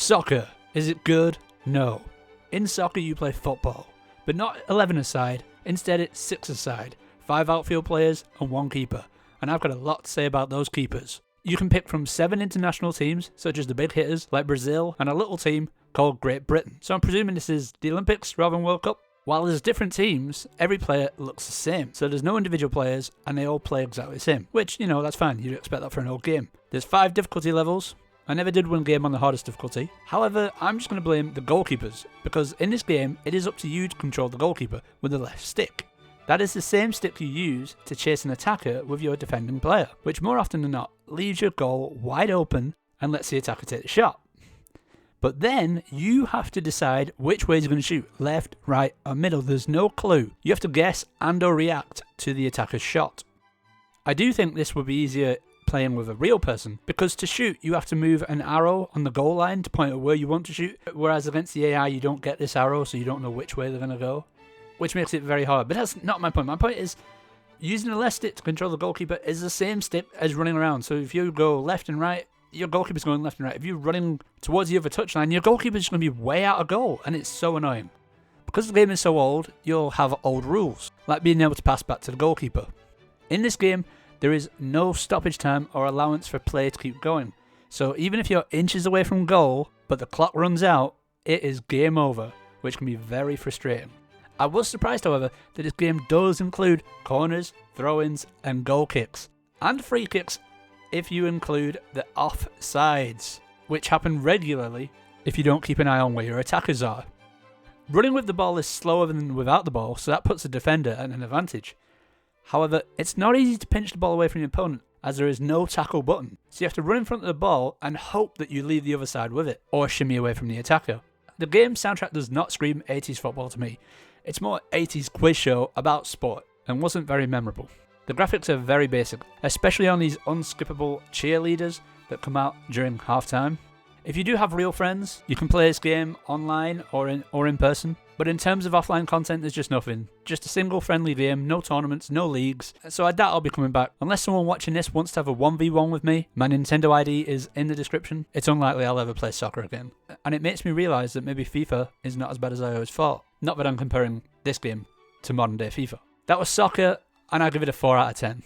Soccer. Is it good? No. In soccer you play football, but not 11-a-side, instead it's 6-a-side, 5 outfield players and 1 keeper, and I've got a lot to say about those keepers. You can pick from 7 international teams, such as the big hitters like Brazil, and a little team called Great Britain. So I'm presuming this is the Olympics rather than World Cup. While there's different teams, every player looks the same, so there's no individual players and they all play exactly the same, which, that's fine, you'd expect that for an old game. There's 5 difficulty levels. I never did win a game on the hardest difficulty. However, I'm just going to blame the goalkeepers, because in this game, it is up to you to control the goalkeeper with the left stick. That is the same stick you use to chase an attacker with your defending player, which more often than not leaves your goal wide open and lets the attacker take the shot. But then you have to decide which way you're going to shoot, left, right or middle. There's no clue. You have to guess and or react to the attacker's shot. I do think this would be easier playing with a real person, because to shoot you have to move an arrow on the goal line to point at where you want to shoot, whereas against the AI you don't get this arrow, so you don't know which way they're going to go, which makes it very hard. But that's not my point. My point is using the left stick to control the goalkeeper is the same stick as running around. So if you go left and right, your goalkeeper's going left and right. If you're running towards the other touchline, your goalkeeper's just going to be way out of goal, and it's so annoying. Because the game is so old, you'll have old rules, like being able to pass back to the goalkeeper. In this game, there is no stoppage time or allowance for play to keep going. So even if you're inches away from goal, but the clock runs out, it is game over, which can be very frustrating. I was surprised, however, that this game does include corners, throw-ins and goal kicks, and free kicks if you include the offsides, which happen regularly if you don't keep an eye on where your attackers are. Running with the ball is slower than without the ball, so that puts the defender at an advantage. However, it's not easy to pinch the ball away from your opponent, as there is no tackle button, so you have to run in front of the ball and hope that you leave the other side with it, or shimmy away from the attacker. The game's soundtrack does not scream 80s football to me. It's more 80s quiz show about sport, and wasn't very memorable. The graphics are very basic, especially on these unskippable cheerleaders that come out during halftime. If you do have real friends, you can play this game online or in person. But in terms of offline content, there's just nothing. Just a single friendly game, no tournaments, no leagues. So I doubt I'll be coming back. Unless someone watching this wants to have a 1v1 with me, my Nintendo ID is in the description. It's unlikely I'll ever play soccer again. And it makes me realise that maybe FIFA is not as bad as I always thought. Not that I'm comparing this game to modern day FIFA. That was soccer, and I'll give it a 4 out of 10.